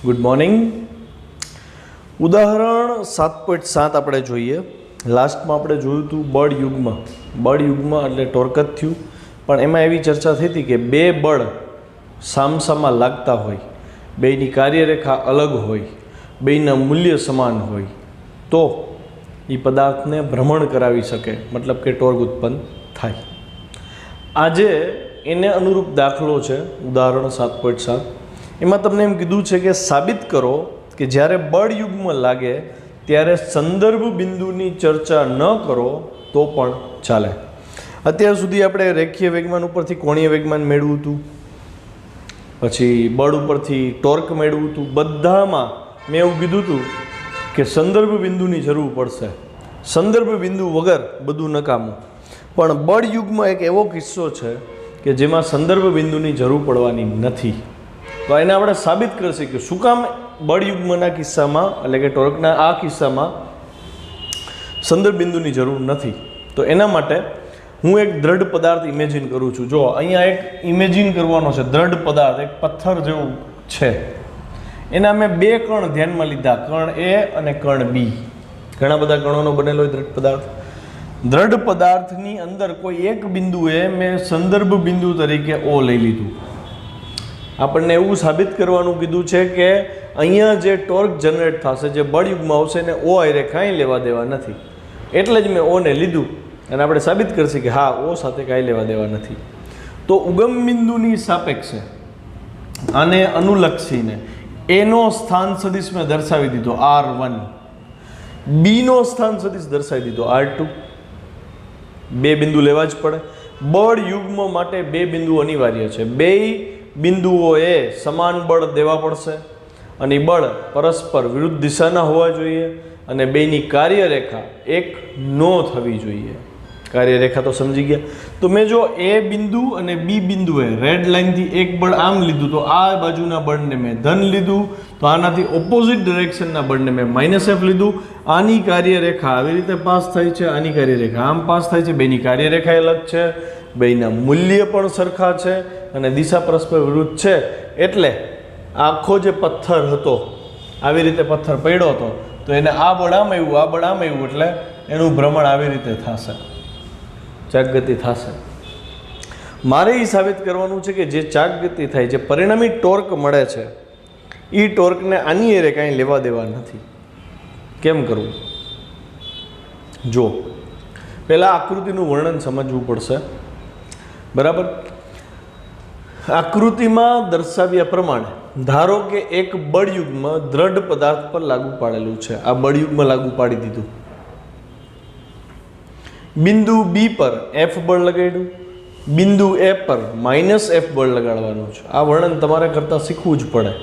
Good morning. ઉદાહરણ 7.7 આપણે જોઈએ. લાસ્ટમાં આપણે જોયું હતું બળ યુગ્મ એટલે ટોર્ક જ થયું, પણ એમાં એવી ચર્ચા થઈ હતી કે બે બળ સામસામા લાગતા હોય, બેયની કાર્યરેખા અલગ હોય, બેયના મૂલ્ય સમાન હોય તો એ પદાર્થને ભ્રમણ કરાવી શકે, મતલબ કે ટોર્ક ઉત્પન્ન થાય. આજે એને અનુરૂપ દાખલો છે ઉદાહરણ 7.7. એમાં તમને એમ કીધું છે કે સાબિત કરો કે જ્યારે બળ યુગ્મ લાગે ત્યારે સંદર્ભ બિંદુની ચર્ચા ન કરો તો પણ ચાલે. અત્યાર સુધી આપણે રેખીય વેગમાન ઉપરથી કોણીય વેગમાન મેળવ્યું હતું, પછી બળ ઉપરથી ટોર્ક મેળવ્યું હતું. બધામાં મેં એવું કીધું હતું કે સંદર્ભ બિંદુની જરૂર પડશે, સંદર્ભ બિંદુ વગર બધું નકામું. પણ બળ યુગ્મ એક એવો કિસ્સો છે કે જેમાં સંદર્ભ બિંદુની જરૂર પડવાની નથી. તો એને આપણે સાબિત કરશે કે શું કામ બળ યુગ્મના કિસ્સામાં એટલે કે ટોર્કના આ કિસ્સામાં સંદર્ભ બિંદુની જરૂર નથી. તો એના માટે હું એક દ્રઢ પદાર્થ ઇમેજિન કરું છું. જો અહીંયા એક ઇમેજિન કરવાનો છે દ્રઢ પદાર્થ, એક પથ્થર જેવું છે. એના મેં બે કણ ધ્યાનમાં લીધા, કણ એ અને કણ બી. ઘણા બધા કણોનો બનેલો હોય દ્રઢ પદાર્થ. દ્રઢ પદાર્થની અંદર કોઈ એક બિંદુએ મેં સંદર્ભ બિંદુ તરીકે ઓ લઈ લીધું. આપણને એવું સાબિત કરવાનું કીધું છે કે અહીંયા જે ટોર્ક જનરેટ થશે, જે બળ યુગ્મ આવશે એને ઓ આયરે કાંઈ લેવા દેવા નથી. એટલે જ મેં ઓને લીધું અને આપણે સાબિત કરશે કે હા ઓ સાથે કાંઈ લેવા દેવા નથી. તો ઉગમ બિંદુની સાપેક્ષે આને અનુલક્ષીને એનો સ્થાન સદિશ મેં દર્શાવી દીધો R1, બીનો સ્થાન સદિશ દર્શાવી દીધો R2. બે બિંદુ લેવા જ પડે. બળ યુગ્મ માટે બે બિંદુ અનિવાર્ય છે. બે બિંદુઓએ સમાન બળ દેવા પડશે અને બળ પરસ્પર વિરુદ્ધ દિશાના હોવા જોઈએ અને બેની કાર્યરેખા એક નો થવી જોઈએ. કાર્યરેખા તો સમજી ગયા. તો મેં જો એ બિંદુ અને બી બિંદુએ રેડ લાઇનથી એક બળ આમ લીધું તો આ બાજુના બળને મેં ધન લીધું, તો આનાથી ઓપોઝિટ ડિરેક્શનના બળને મેં -F લીધું. આની કાર્યરેખા આવી રીતે પાસ થાય છે, આની કાર્યરેખા આમ પાસ થાય છે. બેની કાર્યરેખા અલગ છે, બેના મૂલ્ય પણ સરખા છે અને દિશા પરસ્પર વિરુદ્ધ છે. એટલે આખો જે પથ્થર હતો આવી રીતે પથ્થર પડ્યો હતો તો એને આ બળ આમ આવ્યું, આ બળ આમ આવ્યું, એટલે એનું ભ્રમણ આવી રીતે થશે, ચાકગતિ થશે. મારે એ સાબિત કરવાનું છે કે જે ચાકગતિ થાય, જે પરિણામી ટોર્ક મળે છે એ ટોર્કને આની એરે કાંઈ લેવા દેવા નથી. કેમ કરવું? જો પહેલાં આકૃતિનું વર્ણન સમજવું પડશે. બરાબર? આકૃતિમાં દર્શાવ્યા પ્રમાણે ધારો કે એક બળયુગ્મ દ્રઢ પદાર્થ પર લાગુ પાડેલું છે. આ બળયુગ્મ લાગુ પાડી દીધું. બિંદુ બી પર F બળ લગાડ્યું, બિંદુ એ પર -F બળ લગાડવાનું છે. આ વર્ણન તમારે કરતાં શીખવું જ પડે.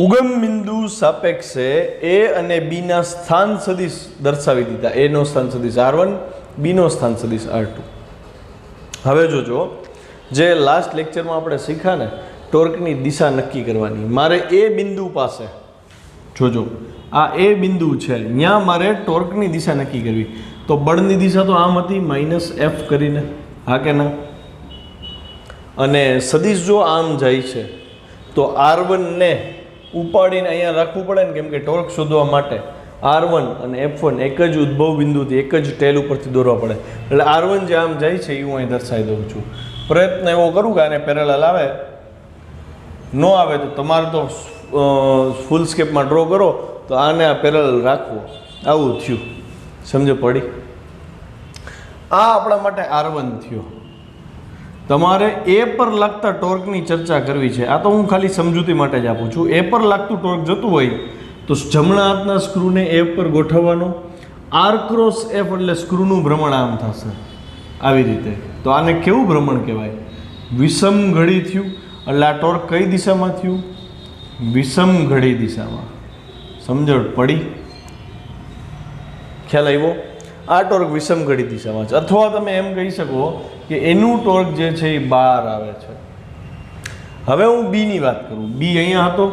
ઉગમ બિંદુ સાપેક્ષે એ અને બીના સ્થાન સદિશ દર્શાવી દીધા. એનો સ્થાન સદિશ R1, બીનો સ્થાન સદિશ R2. હવે જોજો, જે લાસ્ટ લેક્ચરમાં આપણે શીખ્યા ને ટોર્કની દિશા નક્કી કરવાની, મારે એ બિંદુ પાસે જોજો આ એ બિંદુ છે, ત્યાં મારે ટોર્કની દિશા નક્કી કરવી. તો બળની દિશા તો આમ હતી -F કરીને, હા કે ના? અને સદિશ જો આમ જાય છે તો R1 ને ઉપાડીને અહીંયા રાખવું પડે ને, કેમ કે ટોર્ક શોધવા માટે R1 અને F1 એક જ ઉદ્ભવ બિંદુથી એક જ ટેલ ઉપરથી દોરવા પડે. એટલે R1 જે આમ જાય છે એ હું અહીં દર્શાવી દઉં છું. પ્રયત્ન એવો કરું કે આને પેરેલલ આવે, ન આવે તો તમારે તો ફૂલ સ્કેપમાં ડ્રો કરો તો આને આ પેરેલલ રાખવો. આવું થયું, સમજો પડી? આ આપણા માટે R1 થયો. તમારે એ પર લાગતા ટોર્કની ચર્ચા કરવી છે. આ તો હું ખાલી સમજૂતી માટે જ આપું છું. એ પર લાગતું ટોર્ક જતું હોય તો જમણા હાથના સ્ક્રૂને એ પર ગોઠવવાનો. R×F એટલે સ્ક્રૂનું ભ્રમણ આમ થશે, આવી રીતે. તો આને કેવું ભ્રમણ કહેવાય? વિષમ ઘડી થયું. એટલે આ ટોર્ક કઈ દિશામાં થયું? વિષમ ઘડી દિશામાં. સમજણ પડી? ખ્યાલ આવ્યો? આ ટોર્ક વિષમ ઘડી દિશામાં છે. અથવા તમે એમ કહી શકો કે એનું ટોર્ક જે છે એ બહાર આવે છે. હવે હું બીની વાત કરું. બી અહીંયા હતો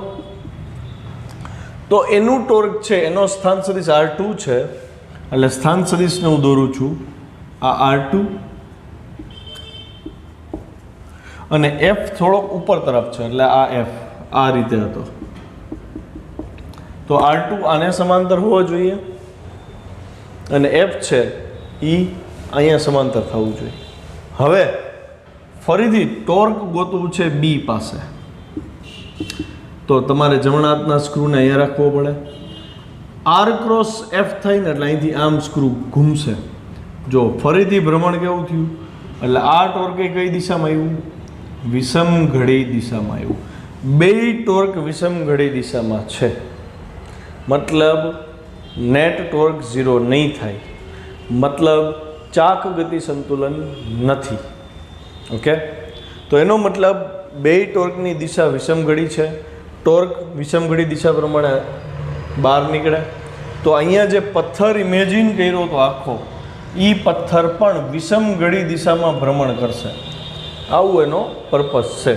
તો એનું ટોર્ક છે, એનો સ્થાન સદિશ R2 છે. એટલે સ્થાન સદિશને હું દોરું છું આ R2 અને F થોડોક ઉપર તરફ છે એટલે આ F આ રીતે હતો, તો R2 આને સમાંતર હોવો જોઈએ અને F છે એ અહીંયા સમાંતર થવું જોઈએ. હવે ફરીથી ટોર્ક ગોતવું છે B પાસે, તો તમારે જમણા હાથના સ્ક્રૂને અહીંયા રાખવો પડે. R ક્રોસ F થાય ને એટલે અહીંથી આમ સ્ક્રૂ ઘૂમશે. જો ફરીથી ભ્રમણ કેવું થયું એટલે આ ટોર્ક એ કઈ દિશામાં આવ્યું? વિષમઘડી દિશામાં આવ્યું. બે ટોર્ક વિષમઘડી દિશામાં છે, મતલબ નેટ ટોર્ક 0 નહીં થાય, મતલબ ચાક ગતિ સંતુલન નથી. ઓકે, તો એનો મતલબ બે ટોર્કની દિશા વિષમઘડી છે, ટોર્ક વિષમઘડી દિશા પ્રમાણે બહાર નીકળે. તો અહીંયા જે પથ્થર ઇમેજિન કર્યો તો આખો, એ પથ્થર પણ વિષમઘડી દિશામાં ભ્રમણ કરશે. આવું એનો પર્પસ છે.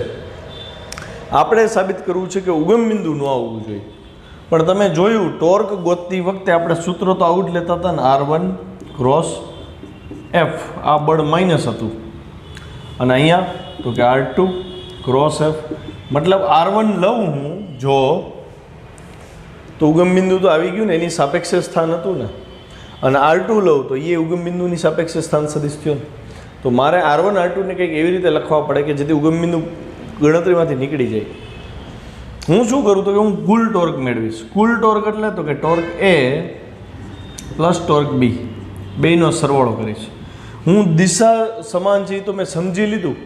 આપણે સાબિત કરવું છે કે ઉગમ બિંદુ ન આવવું જોઈએ, પણ તમે જોયું ટોર્ક ગોતતી વખતે આપણે સૂત્ર તો આવું જ લેતા હતા ને, R1 ક્રોસ F. આ બળ માઇનસ હતું અને અહીંયા તો કે R2 ક્રોસ F. મતલબ R1 લઉં હું જો તો ઉગમ બિંદુ તો આવી ગયું ને, એની સાપેક્ષે સ્થાન હતું ને, અને R2 લઉં તો એ ઉગમ બિંદુની સાપેક્ષે સ્થાન સદિશ થયો ને. તો મારે R1 R2 ને કંઈક એવી રીતે લખવા પડે કે જેથી ઉગમ બિંદુ ગણતરીમાંથી નીકળી જાય. હું શું કરું તો કે હું કુલ ટોર્ક મેળવીશ. કુલ ટોર્ક એટલે તો કે torque A plus torque B બેનો સરવાળો કરીશ. હું દિશા સમાન છે તો મેં સમજી લીધું,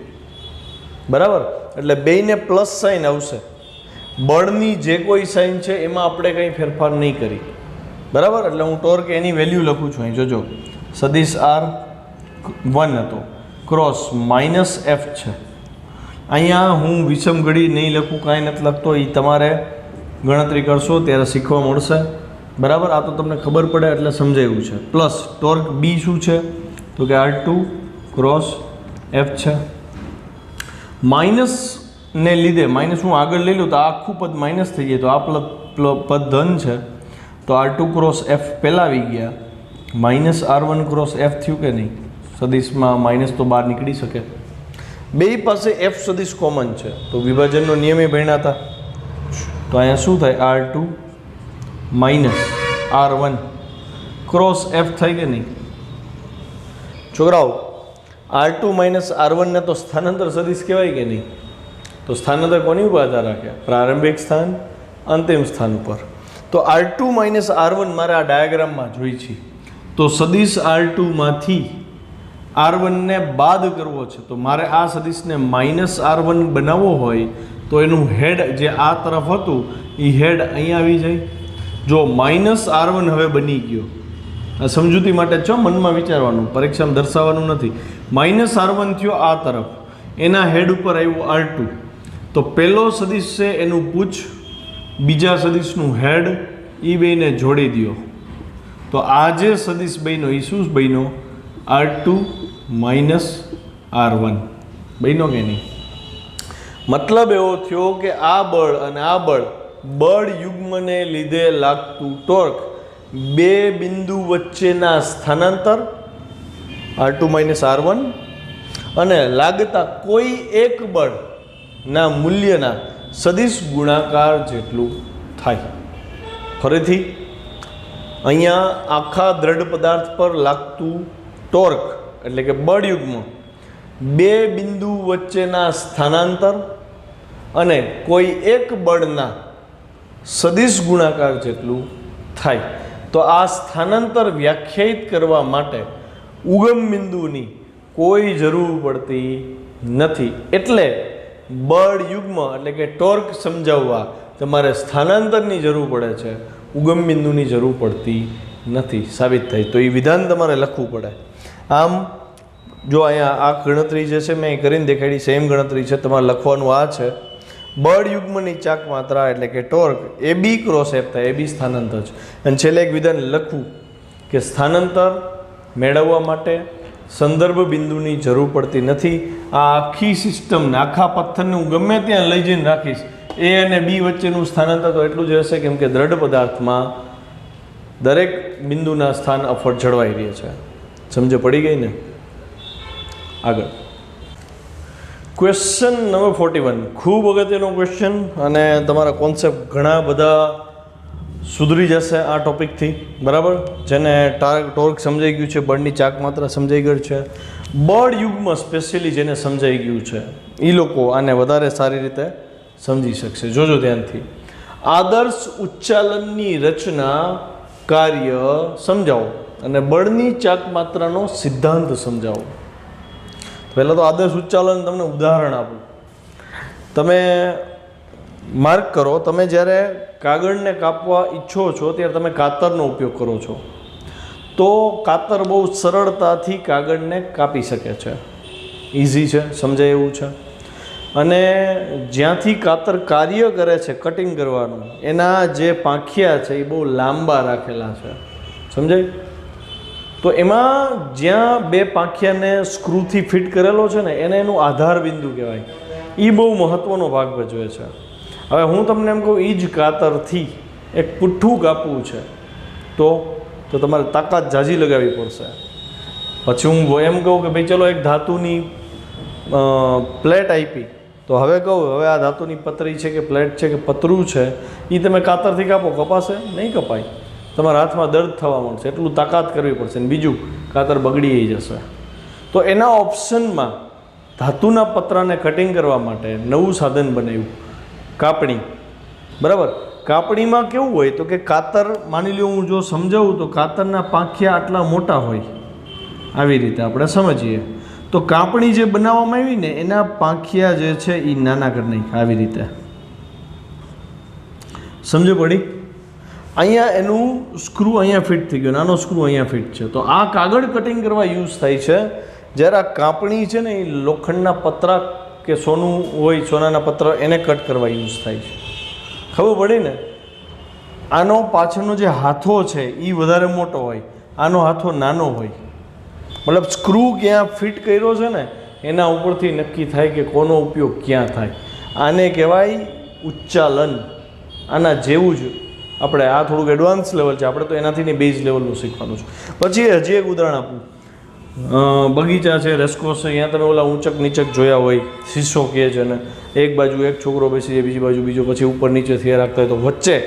બરાબર, એટલે બેને પ્લસ સાઇન આવશે. બળની જે કોઈ સાઇન છે એમાં આપણે કંઈ ફેરફાર નહીં કરી, બરાબર. એટલે હું ટોર્ક એની વેલ્યુ લખું છું અહીં જોજો, સદિશ R1 હતો ક્રોસ માઇનસ F છે. અહીંયા હું વિષમઘડી નહીં લખું, કાંઈ નથી લખતો, એ તમારે ગણતરી કરશો ત્યારે શીખવા મળશે, બરાબર. આ તો તમને ખબર પડે એટલે સમજાયું છે. પ્લસ ટોર્ક B શું છે તો કે R2 ક્રોસ F છે. માઇનસને લીધે માઇનસ હું આગળ લઈ લઉં તો આ આખું પદ માઇનસ થઈ જાય, તો આ પદ ધન છે, તો R2 ક્રોસ F પહેલાં આવી ગયા, માઇનસ R1 ક્રોસ F થયું કે નહીં? સદિશમાં માઇનસ તો બહાર નીકળી શકે. બે પાસે F સદિશ કોમન છે, તો વિભાજનનો નિયમ એ ભણ્યા હતા. તો અહીંયા શું થાય? R2 minus R1 cross F થાય કે નહીં? છોકરાઓ, R2 માઇનસ R1 ને તો સ્થાનાંતર સદિશ કહેવાય કે નહીં? તો સ્થાનાંતર કોની ઉપર આધાર રાખે? પ્રારંભિક સ્થાન, અંતિમ સ્થાન ઉપર. તો R2 માઇનસ R1 મારે આ ડાયાગ્રામમાં જોઈ છે, તો સદિશ R2 માંથી R1 ને બાદ કરવો છે, તો મારે આ સદિશને માઇનસ R1 બનાવવો હોય તો એનું હેડ જે આ તરફ હતું એ હેડ અહીંયા આવી જાય. જો માઇનસ R1 હવે બની ગયો, આ સમજૂતી માટે છો, મનમાં વિચારવાનું, પરીક્ષામાં દર્શાવવાનું નથી. માઇનસ R1 થયો આ તરફ, એના હેડ ઉપર આવ્યું R2, તો પહેલો સદિશ છે એનું પૂછ, બીજા સદિશનું હેડ, એ બેને જોડી દો. તો આ જે સદિશ બન્યો એ શું બન્યો? R2 માઇનસ R1 બન્યો કે નહીં? મતલબ એવો થયો કે આ બળ અને આ બળ યુગ્મને લીધે લાગતું ટોર્ક, બે બિંદુ વચ્ચેના સ્થાનાંતર R2 માઇનસ R1 અને લાગતા કોઈ એક બળના મૂલ્યના સદિશ ગુણાકાર જેટલું થાય. ફરીથી અહીંયા આખા દ્રઢ પદાર્થ પર લાગતું ટોર્ક એટલે કે બળ યુગ્મ બે બિંદુ વચ્ચેના સ્થાનાંતર અને કોઈ એક બળના સદિશ ગુણાકાર જેટલું થાય. તો આ સ્થાનાંતર વ્યાખ્યાયિત કરવા માટે ઉગમ બિંદુની કોઈ જરૂર પડતી નથી. એટલે બળ યુગ્મ એટલે કે ટોર્ક સમજાવવા તમારે સ્થાનાંતરની જરૂર પડે છે, ઉગમ બિંદુની જરૂર પડતી નથી. સાબિત થાય તો એ વિધાન તમારે લખવું પડે. આમ જો અહીંયા આ ગણતરી જે છે મેં કરીને દેખાડી, સેમ ગણતરી છે, તમારે લખવાનું આ છે, બળ યુગ્મની ચાક માત્રા એટલે કે ટોર્ક AB ક્રોસ F થાય, AB સ્થાનાંતર છે. અને છેલ્લે એક વિધાન લખવું કે સ્થાનાંતર મેળવવા માટે સંદર્ભ બિંદુની જરૂર પડતી નથી. આ આખી સિસ્ટમને, આખા પથ્થરને હું ગમે ત્યાં લઈ જઈને રાખીશ, A અને B વચ્ચેનું સ્થાનાંતર તો એટલું જ રહેશે, કેમ કે દ્રઢ પદાર્થમાં દરેક બિંદુના સ્થાન અફળ જળવાઈ રહે છે. સમજ પડી ગઈ ને? આગળ ક્વેશ્ચન નંબર 41 ખૂબ અગત્યનો ક્વેશ્ચન અને તમારા કોન્સેપ્ટ ઘણા બધા સુધરી જશે આ ટોપિકથી, બરાબર. જેને ટોર્ક સમજાઈ ગયું છે, બળની ચાક માત્રા સમજાઈ ગઈ છે, બળ યુગમાં સ્પેશિયલી જેને સમજાઈ ગયું છે એ લોકો આને વધારે સારી રીતે સમજી શકશે. જોજો ધ્યાનથી. આદર્શ ઉચ્ચાલનની રચના, કાર્ય સમજાવો અને બળની ચાક માત્રાનો સિદ્ધાંત સમજાવો. પહેલાં તો આદર્શ ઉચ્ચાલન તમને ઉદાહરણ આપું. તમે માર્ક કરો, તમે જ્યારે કાગળને કાપવા ઈચ્છો છો ત્યારે તમે કાતરનો ઉપયોગ કરો છો, તો કાતર બહુ સરળતાથી કાગળને કાપી શકે છે. ઇઝી છે, સમજાય એવું છે. અને જ્યાંથી કાતર કાર્ય કરે છે કટિંગ કરવાનું, એના જે પાંખિયા છે એ બહુ લાંબા રાખેલા છે, સમજાય. તો એમાં જ્યાં બે પાંખિયાને સ્ક્રૂથી ફિટ કરેલો છે ને એને એનું આધાર બિંદુ કહેવાય. એ બહુ મહત્ત્વનો ભાગ ભજવે છે. હવે હું તમને એમ કહું એ જ કાતરથી એક પુઠ્ઠું કાપવું છે તો તમારે તાકાત ઝાઝી લગાવવી પડશે. પછી હું એમ કહું કે ભાઈ ચલો એક ધાતુની પ્લેટ આપી, તો હવે કહું હવે આ ધાતુની પતરી છે કે પ્લેટ છે કે પતરું છે એ તમે કાતરથી કાપો, કપાશે નહીં? કપાય. તમારા હાથમાં દર્દ થવા માંડશે, એટલું તાકાત કરવી પડશે. ને બીજું કાતર બગડી જશે. તો એના ઓપ્શનમાં ધાતુના પતરાને કટિંગ કરવા માટે નવું સાધન બનાવ્યું, કાપણી, બરાબર. કાપણીમાં કેવું હોય તો કે કાતર, માની લો હું જો સમજાવું તો કાતરના પાંખિયા આટલા મોટા હોય, આવી રીતે આપણે સમજીએ. તો કાપણી જે બનાવવામાં આવી ને એના પાંખિયા જે છે એ નાના કરી નાખ્યા, આવી રીતે. સમજો પડી? અહીંયા એનું સ્ક્રૂ અહીંયા ફિટ થઈ ગયો, નાનો સ્ક્રૂ અહીંયા ફિટ છે. તો આ કાગળ કટિંગ કરવા યુઝ થાય છે. જ્યારે આ કાપણી છે ને એ લોખંડના પતરા કે સોનું હોય, સોનાના પતરા એને કટ કરવા યુઝ થાય છે. ખબર પડી ને? આનો પાછળનો જે હાથો છે એ વધારે મોટો હોય, આનો હાથો નાનો હોય. મતલબ સ્ક્રૂ ક્યાં ફિટ કર્યો છે ને એના ઉપરથી નક્કી થાય કે કોનો ઉપયોગ ક્યાં થાય. આને કહેવાય ઉચ્ચાલન. આના જેવું જ આપણે, આ થોડુંક એડવાન્સ લેવલ છે, આપણે તો એનાથી બેઝ લેવલનું શીખવાનું છે. પછી હજી એક ઉદાહરણ આપું. બગીચા છે, રેસકોર્સ છે, અહીંયા તમે ઓલા ઊંચક નીચક જોયા હોય, શીશો કહે છે ને, એક બાજુ એક છોકરો બેસી જાય, બીજી બાજુ બીજો, પછી ઉપર નીચે થયા રાખતા હોય, તો વચ્ચે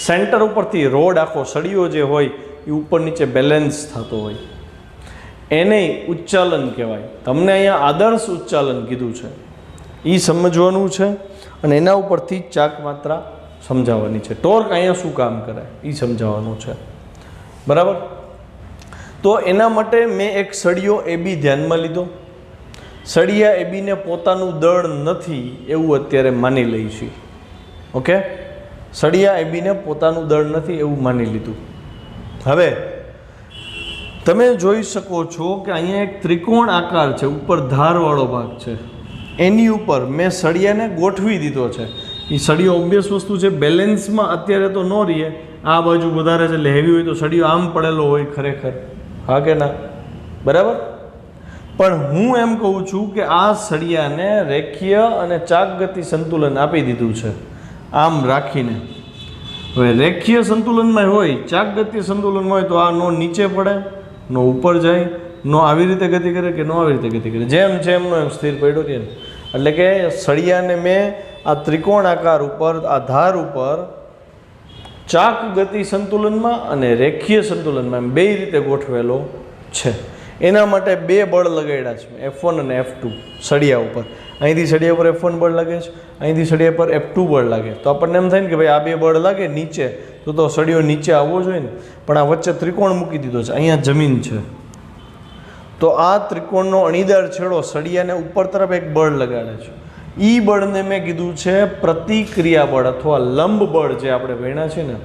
સેન્ટર ઉપરથી રોડ આખો સળિયો જે હોય એ ઉપર નીચે બેલેન્સ થતો હોય, એને ઉચ્ચાલન કહેવાય. તમને અહીંયા આદર્શ ઉચ્ચાલન કીધું છે, એ સમજવાનું છે અને એના ઉપરથી ચાક માત્રા સમજાવવાની છે. ટોર્ક અહીંયા શું કામ કરે એ સમજાવવાનું છે, બરાબર. તો એના માટે મેં એક સળિયો એબી ધ્યાનમાં લીધો. સળિયા એબીને પોતાનું દળ નથી એવું અત્યારે માની લઈ છીએ. ઓકે, સળિયા એબીને પોતાનું દળ નથી એવું માની લીધું. હવે તમે જોઈ શકો છો કે અહીંયા એક ત્રિકોણ આકાર છે, ઉપર ધારવાળો ભાગ છે, એની ઉપર મેં સળિયાને ગોઠવી દીધો છે. એ સળિયો ઓબ્વિયસ વસ્તુ છે, બેલેન્સમાં અત્યારે તો ન રહીએ. આ બાજુ વધારે છે એટલે હેવી હોય તો સળિયો આમ પડેલો હોય ખરેખર, હા કે ના? બરાબર. પણ હું એમ કહું છું કે આ સળિયાને રેખીય અને ચાક ગતિ સંતુલન આપી દીધું છે આમ રાખીને. હવે રેખીય સંતુલનમાં હોય, ચાક ગતિ સંતુલનમાં હોય તો આ નો નીચે પડે, નો ઉપર જાય, નો આવી રીતે ગતિ કરે કે નો આવી રીતે ગતિ કરે, જેમ છે એમનો એમ સ્થિર પડ્યો રહે. એટલે કે સળિયાને મેં આ ત્રિકોણ આકાર ઉપર, આ ધાર ઉપર ચાક ગતિ સંતુલનમાં અને રેખીય સંતુલનમાં એમ બે રીતે ગોઠવેલો છે. એના માટે બે બળ લગાડ્યા છે, F1 અને F2 સળિયા ઉપર. અહીંથી સળિયા ઉપર F1 બળ લાગે છે, અહીંથી સળિયા પર F2 બળ લાગે. તો આપણને એમ થાય ને કે ભાઈ આ બે બળ લાગે નીચે, તો સળિયો નીચે આવવો જોઈએ ને. પણ આ વચ્ચે ત્રિકોણ મૂકી દીધો છે, અહીંયા જમીન છે. તો આ ત્રિકોણનો અણીદાર છેડો સળિયાને ઉપર તરફ એક બળ લગાડે છે. એ બળને મેં કીધું છે પ્રતિક્રિયા બળ અથવા લંબ બળ, જે આપણે ભણ્યા છે ને,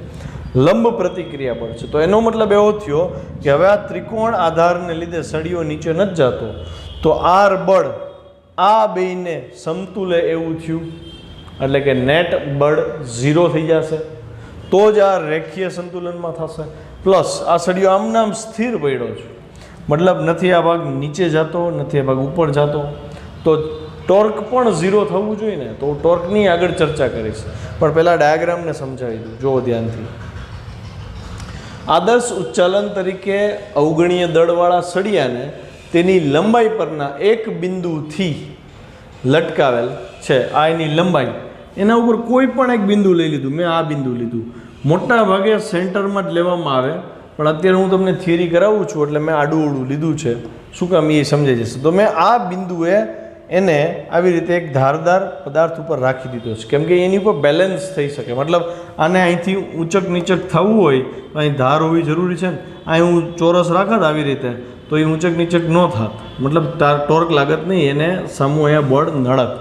લંબ પ્રતિક્રિયા બળ છે. તો એનો મતલબ એવો થયો કે હવે આ ત્રિકોણ આધારને લીધે સળિયો નીચે નથી જતો, તો આર બળ આ બેયને સમતુલે એવું થયું. એટલે કે નેટ બળ 0 થઈ જશે, તો જ આ રેખીય સંતુલનમાં થશે. પ્લસ આ સળિયો આમનામ સ્થિર પડ્યો છે, મતલબ નથી આ ભાગ નીચે જતો, નથી આ ભાગ ઉપર જતો. તો ટોર્ક પણ 0 થવું જોઈએ ને. તો ટોર્કની આગળ ચર્ચા કરીશ, પણ પહેલાં ડાયાગ્રામને સમજાવી દઉં, જુઓ ધ્યાનથી. આદર્શ ઉચ્ચાલન તરીકે અવગણીય દળવાળા સળિયાને તેની લંબાઈ પરના એક બિંદુથી લટકાવેલ છે, આ એની લંબાઈ, એના ઉપર કોઈ પણ એક બિંદુ લઈ લીધું, મેં આ બિંદુ લીધું, મોટા ભાગે સેન્ટરમાં જ લેવામાં આવે, પણ અત્યારે હું તમને થિયરી કરાવું છું એટલે મેં આડું અવળું લીધું છે, શું કામ એ સમજાઈ જશે. તો મેં આ બિંદુએ એને આવી રીતે એક ધારદાર પદાર્થ ઉપર રાખી દીધો છે, કેમ કે એની ઉપર બેલેન્સ થઈ શકે. મતલબ આને અહીંથી ઊંચક નીચક થવું હોય તો અહીં ધાર હોવી જરૂરી છે ને, અહીં હું ચોરસ રાખત આવી રીતે તો એ ઊંચક નીચક ન થાત, મતલબ ટોર્ક લાગત નહીં, એને સામું અહીંયા બળ નડત.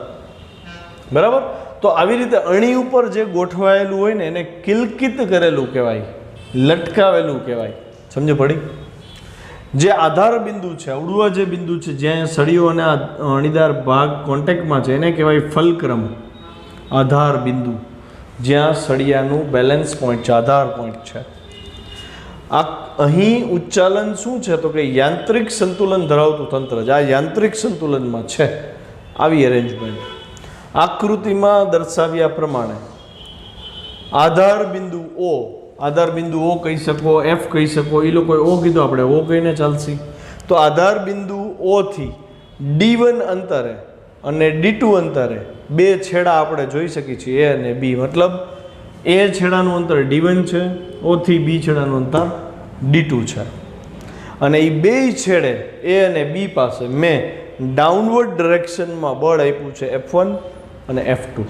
બરાબર. તો આવી રીતે અણી ઉપર જે ગોઠવાયેલું હોય ને એને કિલકિત કરેલું કહેવાય, લટકાવેલું કહેવાય. સમજ પડી? જે આધાર બિંદુ છે, અવળુઆ જે બિંદુ છે જ્યાં સળીઓ અને અણીદાર ભાગ કોન્ટેક્ટમાં છે એને કહેવાય ફલક્રમ. આધાર બિંદુ જ્યાં સળિયાનું બેલેન્સ પોઈન્ટ છે, આધાર પોઈન્ટ છે. આ અહીં ઉચ્ચાલન શું છે તો કે યાંત્રિક સંતુલન ધરાવતું તંત્ર છે. આ યાંત્રિક સંતુલનમાં છે આવી એરેન્જમેન્ટ. આકૃતિમાં દર્શાવ્યા પ્રમાણે આધાર બિંદુ ઓ, આધાર બિંદુ ઓ કહી શકો, એફ કહી શકો, એ લોકોએ ઓ કીધું, આપણે ઓ કહીને ચાલશે. તો આધાર બિંદુ ઓ થી D1 અંતરે અને D2 અંતરે બે છેડા આપણે જોઈ શકીએ છીએ, એ અને બી. મતલબ એ છેડાનું અંતર D1 છે, ઓ થી બી છેડાનું અંતર D2 છે, અને એ બે છેડે એ અને બી પાસે મેં ડાઉનવર્ડ ડિરેક્શનમાં બળ આપ્યું છે F1 અને F2.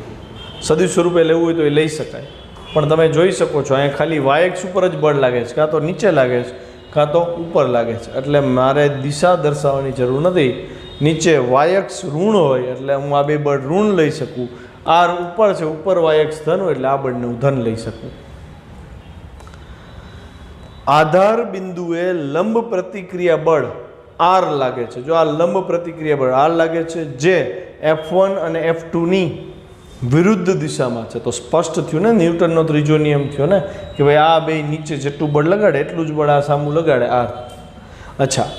સદિશ સ્વરૂપે લેવું હોય તો એ લઈ શકાય, પણ તમે જોઈ શકો છો અહીંયા ખાલી વાયએક્સ ઉપર જ બળ લાગે છે, કાં તો નીચે લાગે છે કાં તો ઉપર લાગે છે, એટલે મારે દિશા દર્શાવવાની જરૂર નથી. નીચે વાયએક્સ ઋણ હોય એટલે હું આ બે બળ ઋણ લઈ શકું, આર ઉપર છે, ઉપર વાયએક્સ ધન હોય એટલે આ બળને હું ધન લઈ શકું. આધાર બિંદુએ લંબ પ્રતિક્રિયા બળ આર લાગે છે. જો આ લંબ પ્રતિક્રિયા બળ આર લાગે છે જે F1 અને F2 ની વિરુદ્ધ દિશામાં છે, તો સ્પષ્ટ થયું ને, ન્યૂટનનો ત્રીજો નિયમ થયો ને કે ભાઈ આ બે નીચે જેટલું બળ લગાડે એટલું જ બળ આ સામું લગાડે, આર. અચ્છા,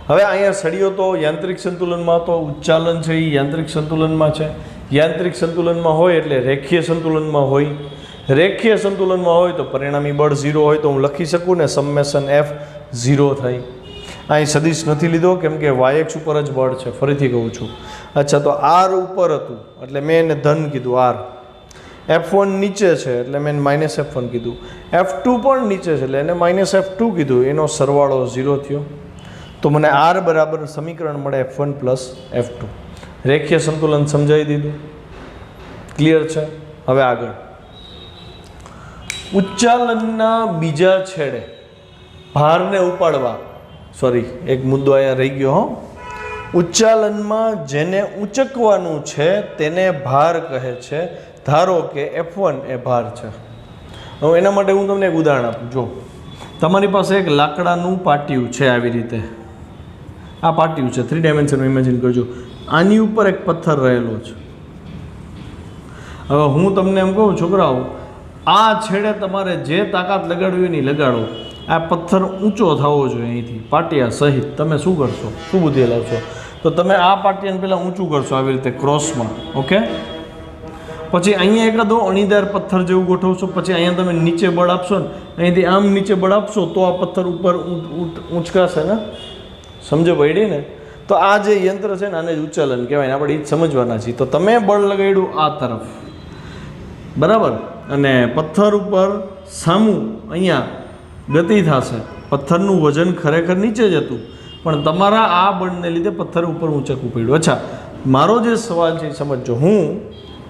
હવે અહીંયા સળિયો તો યાંત્રિક સંતુલનમાં હતો, ઉચ્ચાલન છે એ યાંત્રિક સંતુલનમાં છે. યાંત્રિક સંતુલનમાં હોય એટલે રેખીય સંતુલનમાં હોય. રેખીય સંતુલનમાં હોય તો પરિણામી બળ 0 હોય તો હું લખી શકું ને સમેશન F 0 થાય. અહીં સદિશ નથી લીધો કેમ કે વાયએક્સ ઉપર જ બળ છે, ફરીથી કહું છું. અચ્છા, તો આર ઉપર હતું એટલે મેં એને ધન કીધું આર. F1 નીચે છે એટલે મેં માઇનસ F1 કીધું. F2 પણ નીચે છે એટલે એને માઇનસ F2 કીધું. એનો સરવાળો 0 થયો. તો મને આર બરાબર સમીકરણ મળે F1 પ્લસ F2. રેખીય સંતુલન સમજાવી દીધું, ક્લિયર છે. હવે આગળ ઉચ્ચાલનના બીજા છેડે ભારને ઉપાડવા, સોરી એક મુદ્દો અહીંયા રહી ગયો હો. ઉચ્ચાલનમાં જેને ઊંચકવાનું છે તેને ભાર કહે છે. ધારો કે F1 એ ભાર છે. હવે એના માટે હું તમને એક ઉદાહરણ આપું. જો તમારી પાસે એક લાકડાનું પાટિયું છે, આવી રીતે આ પાટિયું છે, 3 ડાયમેન્શનમાં ઇમેજિન કરજો. આની ઉપર એક પથ્થર રહેલો છે. હવે હું તમને એમ કહું છોકરાઓ, આ છેડે તમારે જે તાકાત લગાડવી એની લગાડો. આ પથ્થર ઊંચો થવો જોઈએ અહીંથી પાટિયા સહિત. તમે શું કરશો? શું બુદ્ધિ લાવશો? તો તમે આ પાટિયાને પહેલાં ઊંચું કરશો આવી રીતે ક્રોસમાં, ઓકે. પછી અહીંયા એકાદો અણીદાર પથ્થર જેવું ગોઠવશો. પછી અહીંયા તમે નીચે બળ આપશો ને, અહીંથી આમ નીચે બળ આપશો તો આ પથ્થર ઉપર ઊંચકાશે ને. સમજો પડી ને? તો આ જે યંત્ર છે ને આને જ ઉચ્ચાલન કહેવાય ને, આપણે એ જ સમજવાના છીએ. તો તમે બળ લગાડ્યું આ તરફ, બરાબર, અને પથ્થર ઉપર સામું અહીંયા ગતિ થશે. પથ્થરનું વજન ખરેખર નીચે જ હતું, પણ તમારા આ બળને લીધે પથ્થર ઉપર ઊંચકવું પડ્યું. અચ્છા, મારો જે સવાલ છે એ સમજો. હું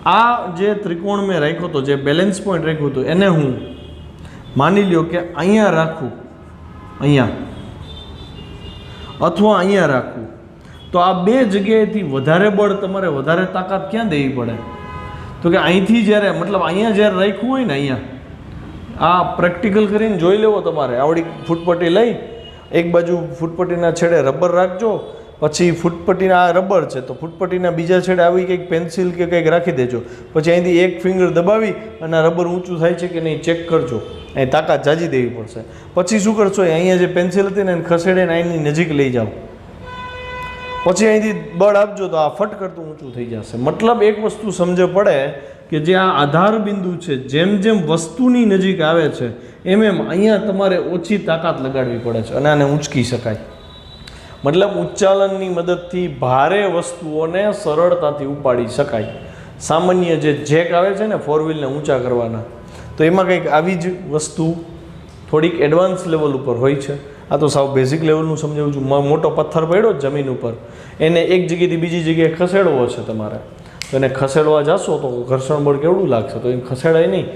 આ જે ત્રિકોણ મેં રાખ્યો હતો, જે બેલેન્સ પોઈન્ટ રાખ્યું હતું, એને હું માની લ્યો કે અહીંયા રાખું, અહીંયા અથવા અહીંયા રાખું, તો આ બે જગ્યાએથી વધારે બળ તમારે વધારે તાકાત ક્યાં દેવી પડે? તો કે અહીંથી જ્યારે, મતલબ અહીંયા જ્યારે રાખ્યું હોય ને, અહીંયા આ પ્રેક્ટિકલ કરીને જોઈ લેવો તમારે. આવડી ફૂટપટ્ટી લઈ, એક બાજુ ફૂટપટ્ટીના છેડે રબર રાખજો, પછી ફૂટપટ્ટીના આ રબર છે તો ફૂટપટ્ટીના બીજા છેડે આવી કંઈક પેન્સિલ કે કંઈક રાખી દેજો. પછી અહીંથી એક ફિંગર દબાવી અને રબર ઊંચું થાય છે કે નહીં ચેક કરજો. અહીં તાકાત જાજી દેવી પડશે. પછી શું કરશો? અહીંયા જે પેન્સિલ હતી ને એને ખસેડીને અહીંની નજીક લઈ જાઓ, પછી અહીંથી બળ આપજો તો આ ફટ કરતું ઊંચું થઈ જશે. મતલબ એક વસ્તુ સમજ પડે કે જે આ આધાર બિંદુ છે, જેમ જેમ વસ્તુની નજીક આવે છે એમ એમ અહીંયા તમારે ઓછી તાકાત લગાડવી પડે છે અને આને ઊંચકી શકાય. મતલબ ઉચ્ચાલનની મદદથી ભારે વસ્તુઓને સરળતાથી ઉપાડી શકાય. સામાન્ય જે જેક આવે છે ને 4 વ્હીલને ઊંચા કરવાના, તો એમાં કંઈક આવી જ વસ્તુ થોડીક એડવાન્સ લેવલ ઉપર હોય છે. આ તો સાવ બેઝિક લેવલનું સમજાવું છું. મોટો પથ્થર પડ્યો જમીન ઉપર, એને એક જગ્યાએથી બીજી જગ્યાએ ખસેડવો છે તમારે, તો એને ખસેડવા જશો તો ઘર્ષણ બળ કેવડું લાગશે? તો એ ખસેડાય નહીં.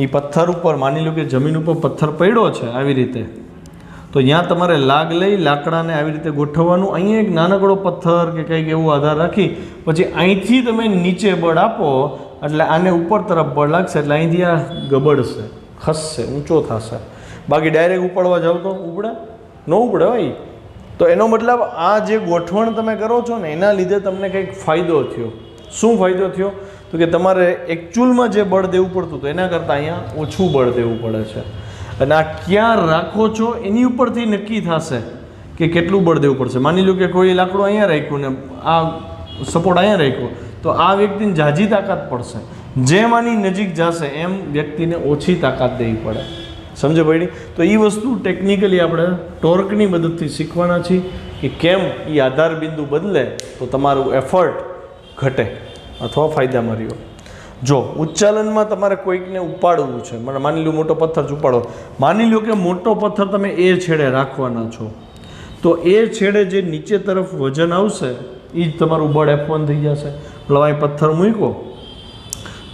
એ પથ્થર ઉપર માની લો કે જમીન ઉપર પથ્થર પડ્યો છે આવી રીતે, તો ત્યાં તમારે લાગ લઈ લાકડાને આવી રીતે ગોઠવવાનું. અહીંયા એક નાનકડો પથ્થર કે કંઈક એવો આધાર રાખી પછી અહીંથી તમે નીચે બળ આપો એટલે આને ઉપર તરફ બળ લાગશે, એટલે અહીંથી આ ગબડશે, ખસશે, ઊંચો થશે. બાકી ડાયરેક્ટ ઉપાડવા જાવ તો ઉપડે ન ઉપડે ભાઈ. તો એનો મતલબ આ જે ગોઠવણ તમે કરો છો ને એના લીધે તમને કંઈક ફાયદો થયો. શું ફાયદો થયો? તો કે તમારે એકચ્યુઅલમાં જે બળ દેવું પડતું હતું એના કરતાં અહીંયા ઓછું બળ દેવું પડે છે. અને આ ક્યાં રાખો છો એની ઉપરથી નક્કી થશે કે કેટલું બળ દેવું પડશે. માની લો કે કોઈ લાકડું અહીંયા રાખ્યું ને આ સપોર્ટ અહીંયા રાખ્યો, તો આ વ્યક્તિને ઝાઝી તાકાત પડશે. જેમ આની નજીક જશે એમ વ્યક્તિને ઓછી તાકાત દેવી પડે. સમજે પડી? તો એ વસ્તુ ટેકનિકલી આપણે ટોર્કની મદદથી શીખવાના છીએ કે કેમ એ આધાર બિંદુ બદલે તો તમારું એફર્ટ ઘટે અથવા ફાયદામાં રહ્યો. જો ઉચ્ચાલનમાં તમારે કોઈકને ઉપાડવું છે, મને માની લો મોટો પથ્થર જ ઉપાડો, માની લો કે મોટો પથ્થર તમે એ છેડે રાખવાના છો, તો એ છેડે જે નીચે તરફ વજન આવશે એ જ તમારું બળ F1 થઈ જશે. એટલે અહીં પથ્થર મૂક્યો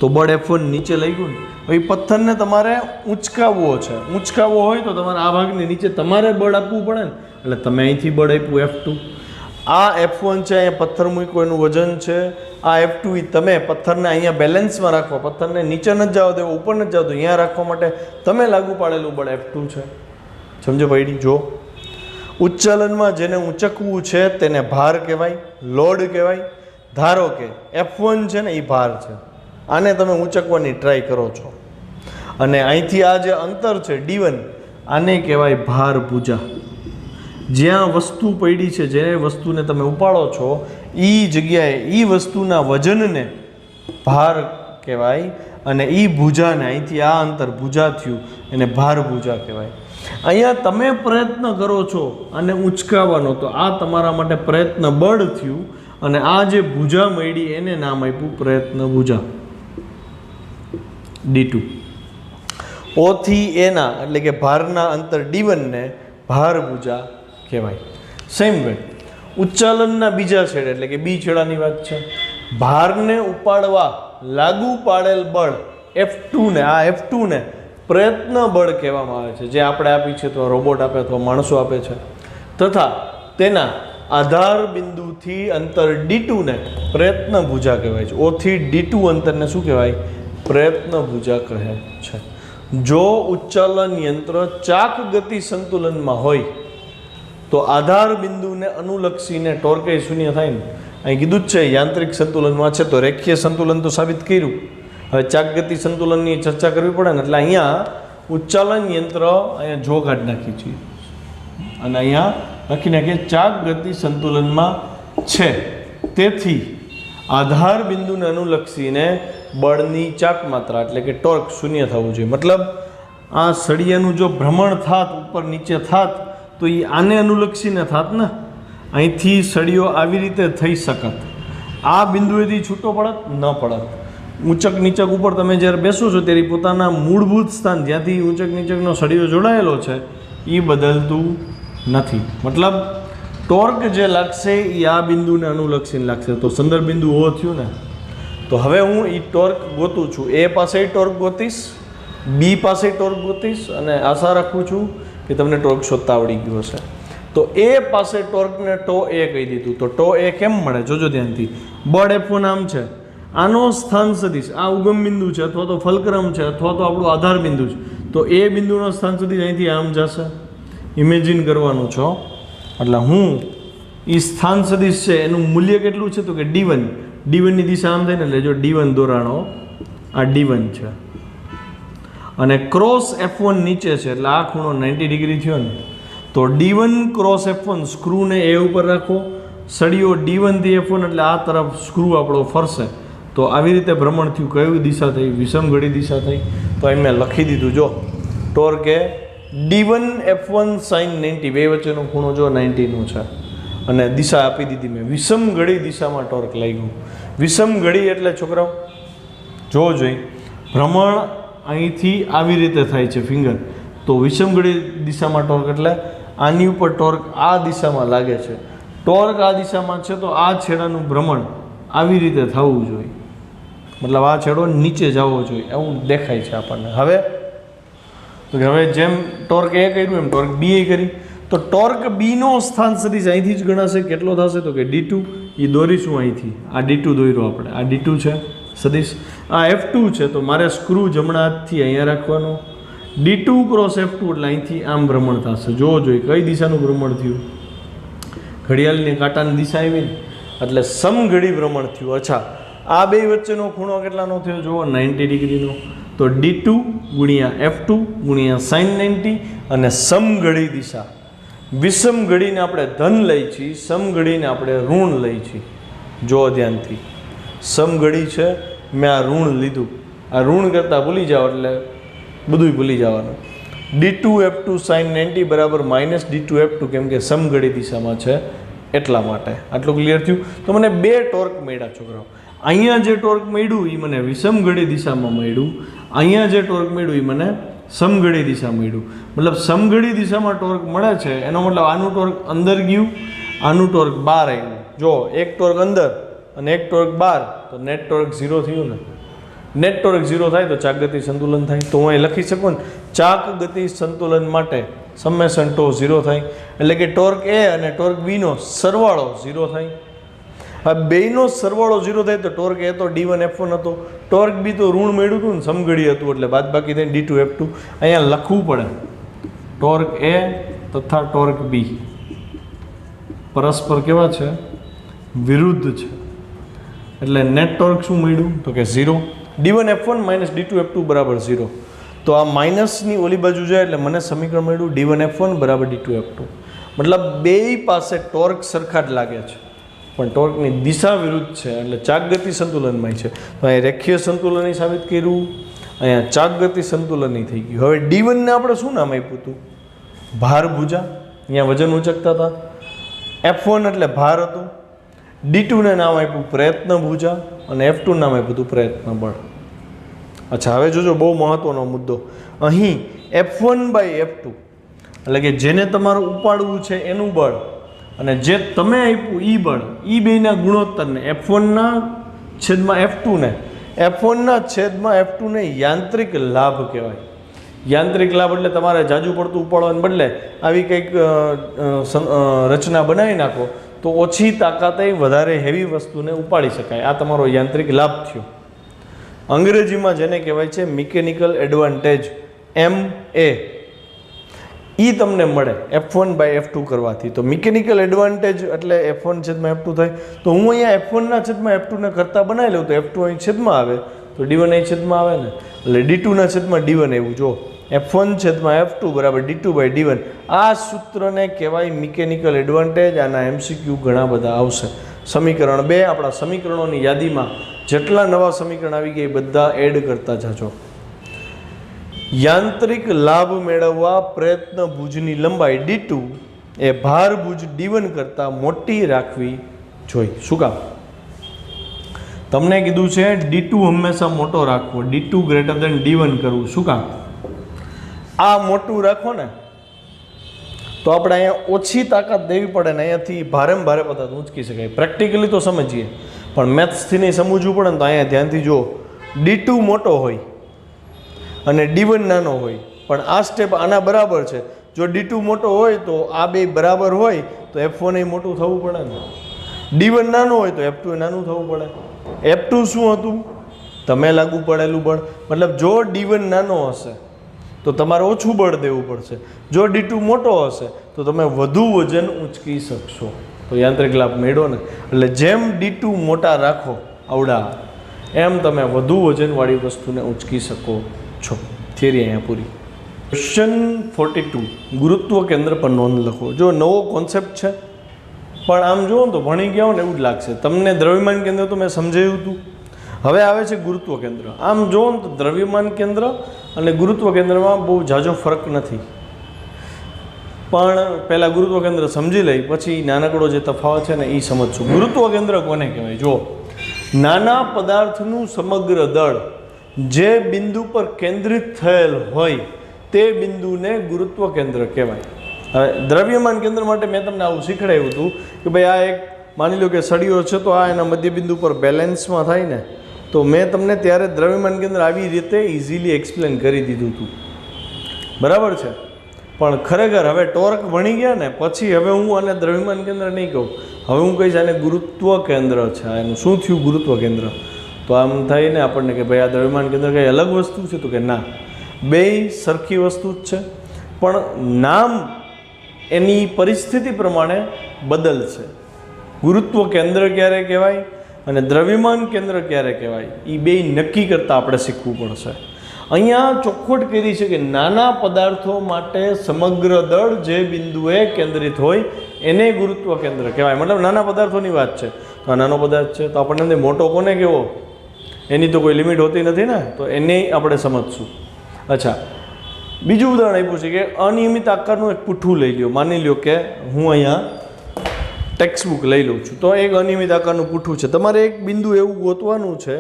તો બળ F1 નીચે લઈ ગયું ને. હવે એ પથ્થરને તમારે ઊંચકાવવો છે. ઊંચકાવવો હોય તો તમારે આ ભાગની નીચે તમારે બળ આપવું પડે ને, એટલે તમે અહીંથી બળ આપ્યું F2. આ F1 છે, અહીંયા પથ્થર મૂક્યો એનું વજન છે. આ F2 એ તમે પથ્થરને અહીંયા બેલેન્સમાં રાખવા, પથ્થરને નીચે નથી જવા દેવો, ઉપર નથી જવા દો, અહીંયા રાખવા માટે તમે લાગુ પાડેલું બળ F2 છે. સમજો પડી? જો ઉચ્ચાલનમાં જેને ઊંચકવું છે તેને ભાર કહેવાય, લોડ કહેવાય. ધારો કે F1 છે ને એ ભાર છે, આને તમે ઊંચકવાની ટ્રાય કરો છો, અને અહીંથી આ જે અંતર છે D1, આને કહેવાય ભાર ભુજા. જ્યાં વસ્તુ પડી છે, જે વસ્તુને તમે ઉપાડો છો એ જગ્યાએ એ વસ્તુના વજનને ભાર કહેવાય, અને એ ભુજાને અહીંથી આ અંતર ભુજા થયું એને ભાર ભુજા કહેવાય. અહીંયા તમે પ્રયત્ન કરો છો અને ઊંચકાવવાનો, તો આ તમારા માટે પ્રયત્ન બળ થયું, અને આ જે ભુજા મળી એને નામ આપ્યું પ્રયત્ન ભુજા D2. O થી એના એટલે કે ભારના અંતર D1 ને ભાર ભુજા કહેવાય. સેમ વે ઉચ્ચાલનના બીજા છેડે એટલે કે બી છેડાની વાત છે, ભારને ઉપાડવા લાગુ પાડેલ બળ F2 ને, આ F2 ને પ્રયત્ન બળ કહેવામાં આવે છે, જે આપણે આપી છે તો રોબોટ આપે અથવા માણસો આપે છે. તથા તેના આધાર બિંદુથી અંતર D2 ને પ્રયત્ન ભુજા કહેવાય છે. O થી D2 અંતરને શું કહેવાય? પ્રયત્ન ભુજા કહે છે. જો ઉચ્ચાલન યંત્ર ચાક ગતિ સંતુલનમાં હોય તો આધાર બિંદુને અનુલક્ષીને ટોર્કે શૂન્ય થાય ને. અહીં કીધું જ છે યાંત્રિક સંતુલનમાં છે તો રેખીય સંતુલન તો સાબિત કર્યું. હવે ચાક ગતિ સંતુલનની ચર્ચા કરવી પડે ને, એટલે અહીંયા ઉચ્ચાલન યંત્ર અહીંયા જો કાઢી નાખી છીએ અને અહીંયા લખી નાખીએ ચાક ગતિ સંતુલનમાં છે. તેથી આધાર બિંદુને અનુલક્ષીને બળની ચાક માત્રા એટલે કે ટોર્ક શૂન્ય થવું જોઈએ. મતલબ આ સળિયાનું જો ભ્રમણ થાત, ઉપર નીચે થાત, તો એ આને અનુલક્ષીને થાત ને. અહીંથી સળિયો આવી રીતે થઈ શકત, આ બિંદુએથી છૂટો પડત ન પડત. ઊંચક નીચક ઉપર તમે જ્યારે બેસો છો ત્યારે પોતાના મૂળભૂત સ્થાન જ્યાંથી ઊંચક નીચકનો સળિયો જોડાયેલો છે એ બદલતું નથી. મતલબ ટોર્ક જે લાગશે એ આ બિંદુને અનુલક્ષીને લાગશે. તો સંદર્ભ બિંદુ O થયું ને, તો હવે હું એ ટોર્ક ગોતું છું. A પાસે ટોર્ક ગોતીશ, B પાસે ટોર્ક ગોતીશ, અને આશા રાખું છું કે તમને ટોર્ક શોધતા આવડી ગયું હશે. તો A પાસે ટોર્કને ટો A કહી દીધું. તો ટો A કેમ મળે? જોજો ધ્યાનથી. બળ F1 આમ છે, આનો સ્થાન સદિશ આ ઉગમ બિંદુ છે અથવા તો ફલક્રમ છે અથવા તો આપણું આધાર બિંદુ છે, તો એ બિંદુનો સ્થાન સદિશ અહીંથી આમ જશે. ઇમેજિન કરવાનું છો. એટલે હું એ સ્થાન સદિશ છે એનું મૂલ્ય કેટલું છે? તો કે D1. D1ની દિશા આમ થાય ને, એટલે જો D1 દોરાણો આ D1 છે, અને ક્રોસ F1 નીચે છે એટલે આ ખૂણો 90 ડિગ્રી થયો ને. તો D1 ક્રોસ F1 સ્ક્રૂને A ઉપર રાખો, સળિયો D1 થી F1 એટલે આ તરફ સ્ક્રૂ આપણો ફરશે. તો આવી રીતે ભ્રમણ થયું. કયું દિશા થઈ? વિષમઘડી દિશા થઈ. તો અહીં મેં લખી દીધું. જો ટોર્ક એ D1 F1 sin 90, બે વચ્ચેનો ખૂણો જો 90નું છે. અને દિશા આપી દીધી મેં, વિષમ ઘડી દિશામાં ટોર્ક લાગ્યું. વિષમ ઘડી એટલે છોકરાઓ જોવો જોઈએ, ભ્રમણ અહીંથી આવી રીતે થાય છે ફિંગર, તો વિષમ ઘડી દિશામાં ટોર્ક એટલે આની ઉપર ટોર્ક આ દિશામાં લાગે છે. ટોર્ક આ દિશામાં છે તો આ છેડાનું ભ્રમણ આવી રીતે થવું જોઈએ, મતલબ આ છેડો નીચે જવો જોઈએ એવું દેખાય છે આપણને. હવે જેમ ટોર્ક એ કર્યું એમ ટોર્ક બી એ કરી, તો ટોર્ક બીનો સ્થાન સદિશ અહીંથી જ ગણાશે. કેટલો થશે તો કે D2, એ દોરીશું અહીંથી, આ D2 દોર્યો આપણે, આ D2 છે સદિશ, આ F2 છે તો મારે સ્ક્રૂ જમણા હાથથી અહીંયા રાખવાનો. D2 ક્રોસ F2 એટલે અહીંથી આમ ભ્રમણ થશે. જોવો જોઈએ કઈ દિશાનું ભ્રમણ થયું, ઘડિયાળની કાંટાની દિશા આવી ને એટલે સમઘડી ભ્રમણ થયું. અચ્છા, આ બે વચ્ચેનો ખૂણો કેટલાનો થયો જુઓ, 90 ડિગ્રીનો. તો D2 ગુણ્યા F2 ગુણ્યા sin 90 અને સમઘડી દિશા. વિષમ ઘડીને આપણે ધન લઈ છીએ, સમઘડીને આપણે ઋણ લઈ છીએ. જો ધ્યાનથી, સમઘડી છે મેં આ ઋણ લીધું, આ ઋણ કરતાં ભૂલી જાઓ એટલે બધું ભૂલી જવાનું. D2 F2 sin 90 બરાબર માઇનસ D2 F2, કેમ કે સમઘડી દિશામાં છે એટલા માટે. આટલું ક્લિયર થયું? તો મને બે ટોર્ક મળ્યા છોકરાઓ. અહીંયા જે ટોર્ક મળ્યું એ મને વિષમઘડી દિશામાં મળ્યું, અહીંયા જે ટોર્ક મળ્યું એ મને સમઘડી દિશા મળ્યું. મતલબ સમઘડી દિશામાં ટોર્ક મળે છે એનો મતલબ આનું ટોર્ક અંદર ગયું, આનું ટોર્ક બહાર આવ્યું. જો એક ટોર્ક અંદર અને એક ટોર્ક બહાર, તો નેટ ટોર્ક 0 થયું ને. નેટ ટોર્ક 0 થાય તો ચાક ગતિ સંતુલન થાય. તો હું અહીં લખી શકું ને, ચાક ગતિ સંતુલન માટે સમેશન ટો 0 થાય, એટલે કે ટોર્ક એ અને ટોર્ક બીનો સરવાળો 0 થાય. આ બેયનો સરવાળો 0 થાય તો ટોર્ક એ તો D1 F1 હતો, ટોર્ક બી તો ઋણ મળ્યું હતું ને, સમઘડી હતું એટલે બાદબાકી થઈને D2 F2. અહીંયા લખવું પડે ટોર્ક એ તથા ટોર્ક બી પરસ્પર કેવા છે, વિરુદ્ધ છે. એટલે નેટ ટોર્ક શું મળ્યું તો કે 0. D1 F1 minus D2 F2 બરાબર 0. તો આ માઇનસની ઓલી બાજુ જાય એટલે મને સમીકરણ મળ્યું D1 F1 બરાબર D2 F2. મતલબ બેય પાસે ટોર્ક સરખા જ લાગે છે પણ ટોર્કની દિશા વિરુદ્ધ છે, એટલે ચાક ગતિ સંતુલનમાં છે. તો અહીંયા રેખીય સંતુલન સાબિત કર્યું, અહીંયા ચાક ગતિ સંતુલનની થઈ ગયું. હવે D1 ને આપણે શું નામ આપ્યું હતું, ભાર ભુજા, અહીંયા વજન ઉચકતા હતા. F1 એટલે ભાર હતું, D2 ને નામ આપ્યું પ્રયત્ન ભુજા અને F2 નામ આપ્યું હતું પ્રયત્ન બળ. અચ્છા, હવે જોજો બહુ મહત્વનો મુદ્દો, અહીં F1/F2 એટલે કે જેને તમારે ઉપાડવું છે એનું બળ અને જે તમે આપ્યું ઈ બળ, ઈ બેના ગુણોત્તરને F1 છેદમાં F2 ને, F1 છેદમાં F2 ને યાંત્રિક લાભ કહેવાય. યાંત્રિક લાભ એટલે તમારે જાજુ પડતું ઉપાડવાને બદલે આવી કંઈક રચના બનાવી નાખો તો ઓછી તાકાતે વધારે હેવી વસ્તુને ઉપાડી શકાય. આ તમારો યાંત્રિક લાભ થયો. અંગ્રેજીમાં જેને કહેવાય છે મિકેનિકલ એડવાન્ટેજ, MA, એ તમને મળે F1/F2 કરવાથી. તો મિકેનિકલ એડવાન્ટેજ એટલે F1 છેદમાં F2 થાય. તો હું અહીંયા F1 છેદમાં F2 ને કરતા બનાવી લઉં તો F2 અહીં છેદમાં આવે તો D1 અહીં છેદમાં આવે ને, એટલે D2 છેદમાં D1 એવું. જો F1 છેદમાં F2 બરાબર D2/D1. આ સૂત્રને કહેવાય મિકેનિકલ એડવાન્ટેજ. આના MCQ ઘણા બધા આવશે. સમીકરણ 2, આપણા સમીકરણોની યાદીમાં જેટલા નવા સમીકરણ આવી ગયા એ બધા એડ કરતા જાજો. યાંત્રિક લાભ મેળવવા પ્રયત્ન ભુજની લંબાઈ D2 એ ભાર ભુજ D1 કરતાં મોટી રાખવી જોઈએ. શું કામ? તમને કીધું છે D2 હંમેશા મોટો રાખવો, D2 ગ્રેટર દેન D1 કરવું. શું કામ? આ મોટું રાખો ને તો આપણે અહીંયા ઓછી તાકાત દેવી પડે ને અહીંયાથી ભારેમાં ભારે પદાર્થ ઊંચકી શકાય. પ્રેક્ટિકલી તો સમજીએ પણ મેથ્સથી નહીં સમજવું પડે ને તો અહીંયા ધ્યાનથી જો, D2 મોટો હોય અને D1 નાનો હોય, પણ આ સ્ટેપ આના બરાબર છે. જો D2 મોટો હોય તો આ બે બરાબર હોય તો F1 એ મોટું થવું પડે ને, D1 નાનો હોય તો F2 એ નાનું થવું પડે. F2 શું હતું? તમે લાગુ પડેલું બળ. મતલબ જો D1 નાનો હશે તો તમારે ઓછું બળ દેવું પડશે, જો D2 મોટો હશે તો તમે વધુ વજન ઊંચકી શકશો. તો યાંત્રિક લાભ મેળવો ને, એટલે જેમ D2 મોટા રાખો આવડા, એમ તમે વધુ વજનવાળી વસ્તુને ઊંચકી શકો છો. થિયરી અહીંયા પૂરી. ક્વેશ્ચન 42, ગુરુત્વ કેન્દ્ર પર નોંધ લખો. જો નવો કોન્સેપ્ટ છે પણ આમ જુઓ ને તો ભણી ગયા હો ને એવું જ લાગશે. તમને દ્રવ્યમાન કેન્દ્ર તો મેં સમજાવ્યું હતું, હવે આવે છે ગુરુત્વ કેન્દ્ર. આમ જુઓ ને તો દ્રવ્યમાન કેન્દ્ર અને ગુરુત્વ કેન્દ્રમાં બહુ ઝાઝો ફરક નથી. પણ પહેલાં ગુરુત્વ કેન્દ્ર સમજી લઈ, પછી નાનકડો જે તફાવત છે ને એ સમજશું. ગુરુત્વ કેન્દ્ર કોને કહેવાય? જો નાના પદાર્થનું સમગ્ર દળ જે બિંદુ પર કેન્દ્રિત થયેલ હોય તે બિંદુને ગુરુત્વ કેન્દ્ર કહેવાય. હવે દ્રવ્યમાન કેન્દ્ર માટે મેં તમને આવું શીખડાવ્યું હતું કે ભાઈ આ એક માની લો કે સળીઓ છે, તો આ એના મધ્ય બિંદુ પર બેલેન્સમાં થાય ને, તો મેં તમને ત્યારે દ્રવ્યમાન કેન્દ્ર આવી રીતે ઇઝીલી એક્સપ્લેન કરી દીધું હતું, બરાબર છે. પણ ખરેખર હવે ટોર્ક ભણી ગયા ને પછી હવે હું આને દ્રવ્યમાન કેન્દ્ર નહીં કહું, હવે હું કહીશ આને ગુરુત્વ કેન્દ્ર છે. એનું શું થયું ગુરુત્વ કેન્દ્ર? તો આમ થાય ને આપણને કે ભાઈ આ દ્રવ્યમાન કેન્દ્ર કંઈ અલગ વસ્તુ છે? તો કે ના, બેય સરખી વસ્તુ જ છે, પણ નામ એની પરિસ્થિતિ પ્રમાણે બદલશે. ગુરુત્વ કેન્દ્ર ક્યારે કહેવાય અને દ્રવ્યમાન કેન્દ્ર ક્યારે કહેવાય એ બેય નક્કી કરતાં આપણે શીખવું પડશે. અહીંયા ચોખ્ખોટ કરી છે કે નાના પદાર્થો માટે સમગ્ર દળ જે બિંદુએ કેન્દ્રિત હોય એને ગુરુત્વ કેન્દ્ર કહેવાય. મતલબ નાના પદાર્થોની વાત છે. તો આ નાનો પદાર્થ છે, તો આપણને મોટો કોને કહેવો? એની તો કોઈ લિમિટ હોતી નથી ને, તો એને આપણે સમજશું. અચ્છા, બીજું ઉદાહરણ આપ્યું છે કે અનિયમિત આકારનું એક પુઠ્ઠું લઈ લ્યો. માની લ્યો કે હું અહીંયા ટેક્સ્ટબુક લઈ લઉં છું, તો એક અનિયમિત આકારનું પુઠ્ઠું છે. તમારે એક બિંદુ એવું ગોતવાનું છે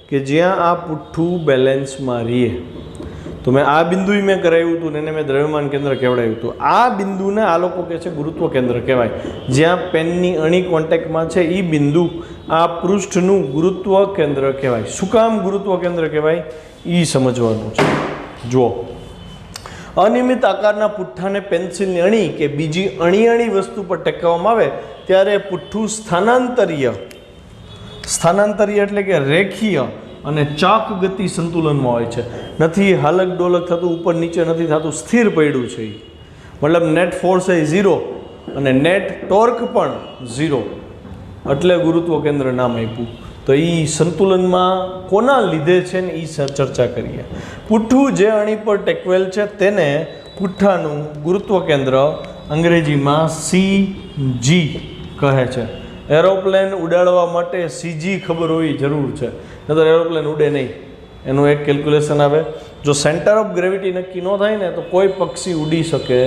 કે જ્યાં આ પુઠ્ઠું બેલેન્સમાં રહીએ. તો મેં આ બિંદુ મેં કરાવ્યું હતું ને એને મેં દ્રવ્યમાન કેન્દ્ર કહેવડાવ્યું હતું. આ બિંદુને આ લોકો કહે છે ગુરુત્વ કેન્દ્ર કહેવાય. જ્યાં પેનની અણી કોન્ટેક્ટમાં છે એ બિંદુ આ પૃષ્ઠનું ગુરુત્વ કેન્દ્ર કહેવાય. શું કામ ગુરુત્વ કેન્દ્ર કહેવાય એ સમજવાનું છે. જુઓ, અનિયમિત આકારના પુઠ્ઠાને પેન્સિલની અણી કે બીજી અણી વસ્તુ પર ટેકવવામાં આવે ત્યારે પુઠ્ઠું સ્થાનાંતરીય એટલે કે રેખીય અને ચાક ગતિ સંતુલનમાં હોય છે. નથી હાલક ડોલક થતું, ઉપર નીચે નથી થતું, સ્થિર પડ્યું છે. મતલબ નેટ ફોર્સ એ 0 અને નેટ ટોર્ક પણ 0, એટલે ગુરુત્વ કેન્દ્ર નામ આપ્યું. તો એ સંતુલનમાં કોના લીધે છે ને એ ચર્ચા કરીએ. પુઠ્ઠું જે અણી પર ટેકવેલ છે તેને પુઠ્ઠાનું ગુરુત્વ કેન્દ્ર અંગ્રેજીમાં CG કહે છે. એરોપ્લેન ઉડાડવા માટે CG ખબર હોવી જરૂર છે, નહીંતર એરોપ્લેન ઉડે નહીં. એનું એક કેલ્ક્યુલેશન આવે, જો સેન્ટર ઓફ ગ્રેવિટી નક્કી ન થાય ને તો કોઈ પક્ષી ઉડી શકે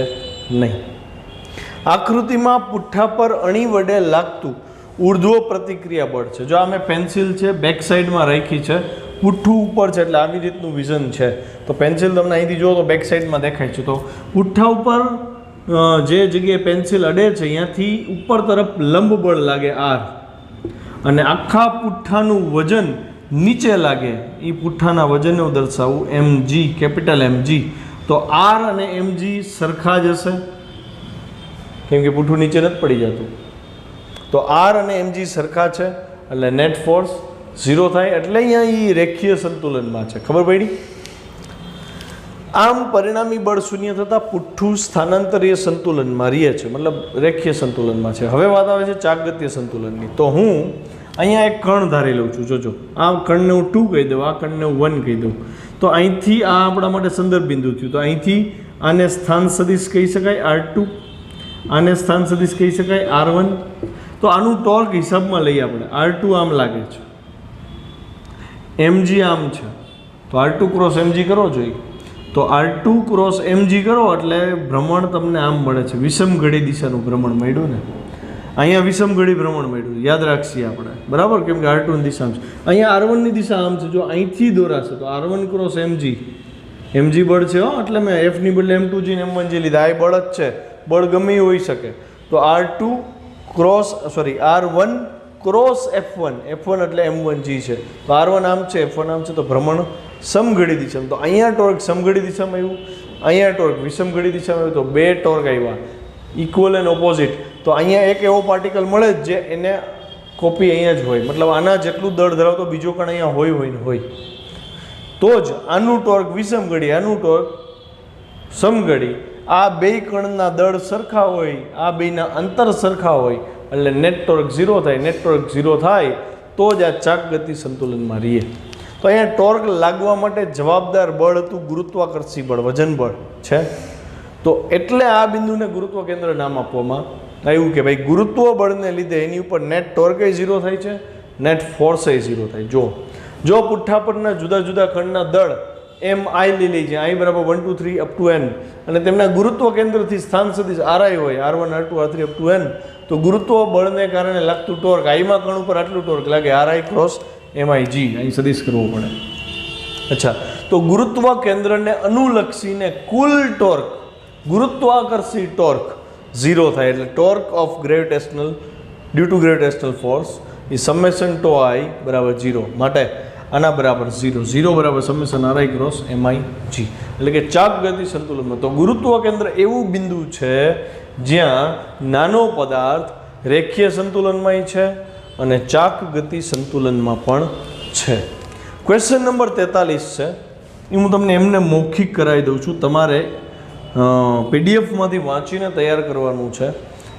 નહીં. આકૃતિમાં પુઠ્ઠા પર અણી વડે લાગતું ઉર્ધ્વ પ્રતિક્રિયા બળ છે. જો આ મેં પેન્સિલ છે બેક સાઈડમાં રાખી છે, પુઠ્ઠું ઉપર છે એટલે આવી રીતનું વિઝન છે. તો પેન્સિલ તમને અહીંથી જુઓ તો બેક સાઈડમાં દેખાય છે. તો પુઠ્ઠા ઉપર જે જગ્યાએ પેન્સિલ અડે છે અહીંયાથી ઉપર તરફ લંબ બળ લાગે R, અને આખા પુઠ્ઠાનું વજન નીચે લાગે એ પુઠ્ઠાના વજનને દર્શાવવું mg, કેપિટલ mg. તો R અને mg સરખા જ હશે કેમ કે પુઠ્ઠું નીચે નથી પડી જતું. તો R અને mg સરખા છે એટલે નેટ ફોર્સ 0 થાય, એટલે અહીંયા એ રેખીય સંતુલનમાં છે. ખબર પડી? આમ પરિણામી બળ શૂન્ય થતાં પુઠ્ઠું સ્થાનાંતરીય સંતુલનમાં રહે છે, મતલબ રેખીય સંતુલનમાં છે. હવે વાત આવે છે ચાકગતીય સંતુલનની. તો હું અહીંયા એક કણ ધારી લઉં છું. જોજો, આ કણને હું 2 કહી દઉં, આ કણને હું 1 કહી દઉં. તો અહીંથી આ આપણા માટે સંદર્ભ બિંદુ થયું. તો અહીંથી આને સ્થાન સદિશ કહી શકાય R2, આને સ્થાન સદિશ કહી શકાય R1. તો આનું ટોર્ક હિસાબમાં લઈએ આપણે. R2 આમ લાગે છે, mg આમ છે, તો R2 ક્રોસ mg કરવો જોઈએ. તો R2 ક્રોસ mg કરો એટલે ભ્રમણ તમને આમ મળે છે, વિષમ ઘડી દિશાનું ભ્રમણ મળ્યું ને. અહીંયા વિષમ ઘડી ભ્રમણ મળ્યું, યાદ રાખીએ આપણે, બરાબર? કેમ કે R2 ની દિશા આમ છે, અહીંયા R1 ની દિશા આમ છે. જો અહીંથી દોરાશે તો R1 ક્રોસ mg બળ છે હો, એટલે મેં F ની બદલે M2G ને M1G લીધા. આ બળ જ છે, બળ ગમે એ હોઈ શકે. તો R1 ક્રોસ F1 એટલે M1G છે. તો R1 આમ છે, F1 આમ છે, તો ભ્રમણ સમઘડી દિશામાં. તો અહીંયા ટોર્ક સમઘડી દિશામાં આવ્યું, અહીંયા ટોર્ક વિષમઘડી દિશામાં આવ્યું. તો બે ટોર્ક આવ્યા, ઇક્વલ એન્ડ ઓપોઝિટ. તો અહીંયા એક એવો પાર્ટિકલ મળે જે એને કોપી અહીંયા જ હોય, મતલબ આના જેટલું દળ ધરાવતો બીજો કણ અહીંયા હોય. તો જ આનું ટોર્ક વિષમઘડી, આનું ટોર્ક સમઘડી. આ બે કણના દળ સરખા હોય, આ બેના અંતર સરખા હોય એટલે નેટ ટોર્ક 0 થાય. નેટ ટોર્ક 0 થાય તો જ આ ચાકગતિ સંતુલનમાં રહીએ. તો અહીંયા ટોર્ક લાગવા માટે જવાબદાર બળ હતું ગુરુત્વાકર્ષી બળ, વજન બળ છે. તો એટલે આ બિંદુને ગુરુત્વ કેન્દ્ર નામ આપવામાં આવ્યું કે ભાઈ ગુરુત્વ બળને લીધે એની ઉપર નેટ ટોર્ક 0 થાય છે, નેટ ફોર્સ 0 થાય. જો પુઠ્ઠા પરના જુદા જુદા ખંડના દળ એમ આઈ લઈ લઈએ છીએ, આઈ બરાબર 1 2 3 અપ ટુ એન, અને તેમના ગુરુત્વ કેન્દ્રથી સ્થાન સદિશ આરઆઈ હોય, R1 R2 R3 up to N, તો ગુરુત્વ બળને કારણે લાગતું ટોર્ક, આઈમાં કણ ઉપર આટલું ટોર્ક લાગે, આરઆઈ ક્રોસ એમઆઈ જી, અહીં સદિશ કરવો પડે. અચ્છા, તો ગુરુત્વ કેન્દ્રને અનુલક્ષીને કુલ ટોર્ક, ગુરુત્વાકર્ષી ટોર્ક 0 થાય, એટલે torque of gravitational due to gravitational force એ સમેશન ટો આઈ બરાબર 0, માટે આના બરાબર 0, 0 બરાબર summation r i cross m i g, એટલે કે ચાપ ગતિ સંતુલનમાં. તો ગુરુત્વ કેન્દ્ર એવું બિંદુ છે જ્યાં નાનો પદાર્થ રેખીય સંતુલનમાં છે અને ચાક ગતિ સંતુલનમાં પણ છે. ક્વેશ્ચન નંબર 43 છે, એ હું તમને એમને મૌખિક કરાવી દઉં છું, તમારે પીડીએફમાંથી વાંચીને તૈયાર કરવાનું છે.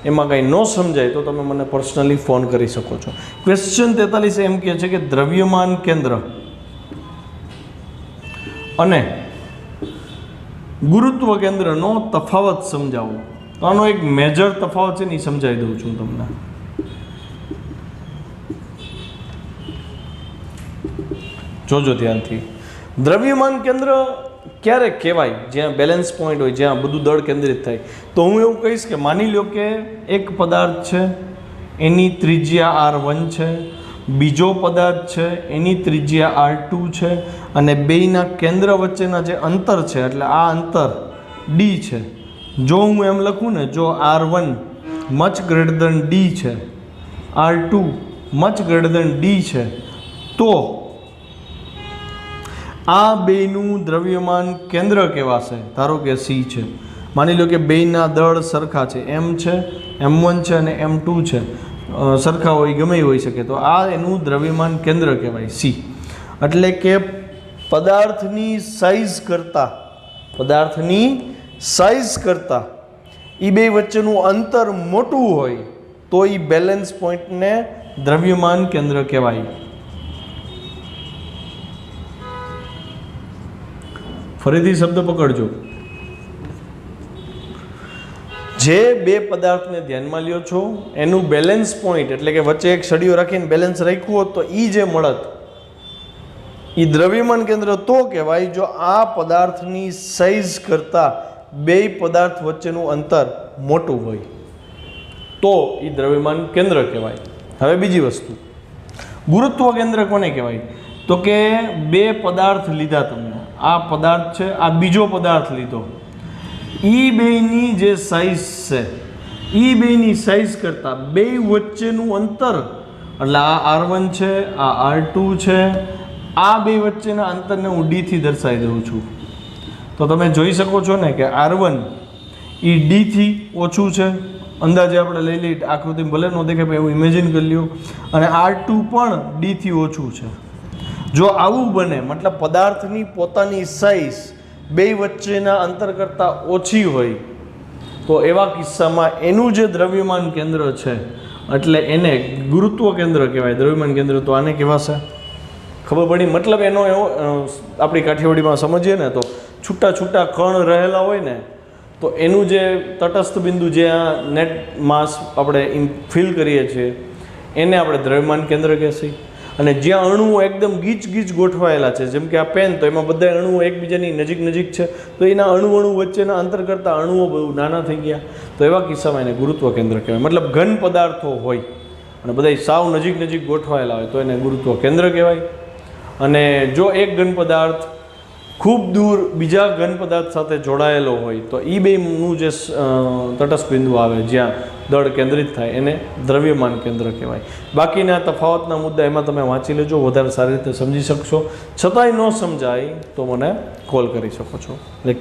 એમાં કંઈ ન સમજાય તો તમે મને પર્સનલી ફોન કરી શકો છો. ક્વેશ્ચન 43 એમ કહે છે કે દ્રવ્યમાન કેન્દ્ર અને ગુરુત્વ કેન્દ્રનો તફાવત સમજાવો. તો આનો એક મેજર તફાવત છે ને એ સમજાવી દઉં છું તમને. જોજો ધ્યાનથી. દ્રવ્યમાન કેન્દ્ર ક્યારે કહેવાય? જ્યાં બેલેન્સ પોઈન્ટ હોય, જ્યાં બધું દળ કેન્દ્રિત થાય. તો હું એવું કહીશ કે માની લો કે એક પદાર્થ છે, એની ત્રિજ્યા R1 છે, બીજો પદાર્થ છે એની ત્રિજ્યા R2 છે, અને બેયના કેન્દ્ર વચ્ચેના જે અંતર છે, એટલે આ અંતર D છે. જો હું એમ લખું ને, જો R1 much greater than D છે, R2 much greater than D છે, તો આ બેયનું દ્રવ્યમાન કેન્દ્ર કહેવાશે. ધારો કે C છે, માની લો કે બેયના દળ સરખા છે, M છે, M1 છે અને M2 છે, સરખા હોય ગમે એ હોઈ શકે, તો આ એનું દ્રવ્યમાન કેન્દ્ર કહેવાય C. એટલે કે પદાર્થની સાઇઝ કરતાં એ બે વચ્ચેનું અંતર મોટું હોય તો એ બેલેન્સ પોઈન્ટને દ્રવ્યમાન કેન્દ્ર કહેવાય. ફરીથી શબ્દ પકડજો. જે બે પદાર્થને ધ્યાનમાં લ્યો છો એનું બેલેન્સ પોઈન્ટ, એટલે કે વચ્ચે એક સળીઓ રાખીને બેલેન્સ રાખ્યું હોત તો એ જે મળત એ દ્રવ્યમાન કેન્દ્ર તો કહેવાય જો આ પદાર્થની સાઇઝ કરતાં બે પદાર્થ વચ્ચેનું અંતર મોટું હોય, તો એ દ્રવ્યમાન કેન્દ્ર કહેવાય. હવે બીજી વસ્તુ, ગુરુત્વ કેન્દ્ર કોને કહેવાય? તો કે બે પદાર્થ લીધા તમે, આ પદાર્થ છે, આ બીજો પદાર્થ લીધો, એ બેની જે સાઇઝ છે એ બેની સાઇઝ કરતાં બે વચ્ચેનું અંતર, એટલે આ R1 છે, આ R2 છે, આ બે વચ્ચેના અંતરને હું D થી દર્શાવી દઉં છું. તો તમે જોઈ શકો છો ને કે R1 એ D થી ઓછું છે, અંદાજે આપણે લઈ લઈએ, આકૃતિ ભલે ન દેખાય પણ એવું ઇમેજિન કરી લ્યો, અને R2 પણ D થી ઓછું છે. જો આવું બને, મતલબ પદાર્થની પોતાની સાઇઝ બે વચ્ચેના અંતર કરતાં ઓછી હોય, તો એવા કિસ્સામાં એનું જે દ્રવ્યમાન કેન્દ્ર છે એટલે એને ગુરુત્વ કેન્દ્ર કહેવાય. દ્રવ્યમાન કેન્દ્ર તો આને કહેવાશે. ખબર પડી? મતલબ એનો એવો આપણી કાઠિયાવાડીમાં સમજીએ ને તો છૂટા છૂટા કણ રહેલા હોય ને, તો એનું જે તટસ્થ બિંદુ જે આ નેટ માસ આપણે ફીલ કરીએ છીએ એને આપણે દ્રવ્યમાન કેન્દ્ર કહેશી. અને જ્યાં અણુઓ એકદમ ગીચ ગોઠવાયેલા છે, જેમ કે આ પેન, તો એમાં બધા અણુઓ એકબીજાની નજીક છે, તો એના અણુ વચ્ચેના અંતર કરતાં અણુઓ બહુ નાના થઈ ગયા, તો એવા કિસ્સામાં એને ગુરુત્વ કેન્દ્ર કહેવાય. મતલબ ઘન પદાર્થો હોય અને બધા સાવ નજીક ગોઠવાયેલા હોય તો એને ગુરુત્વ કેન્દ્ર કહેવાય. અને જો એક ઘન પદાર્થ ખૂબ દૂર બીજા ઘન પદાર્થ સાથે જોડાયેલો હોય તો એ બેનું જે તટસ્થ બિંદુ આવે જ્યાં દળ કેન્દ્રિત થાય એને દ્રવ્યમાન કેન્દ્ર કહેવાય. બાકીના તફાવતના મુદ્દા એમાં તમે વાંચી લેજો, વધારે સારી રીતે સમજી શકશો. છતાંય ન સમજાય તો મને કોલ કરી શકો છો. લેક્ચર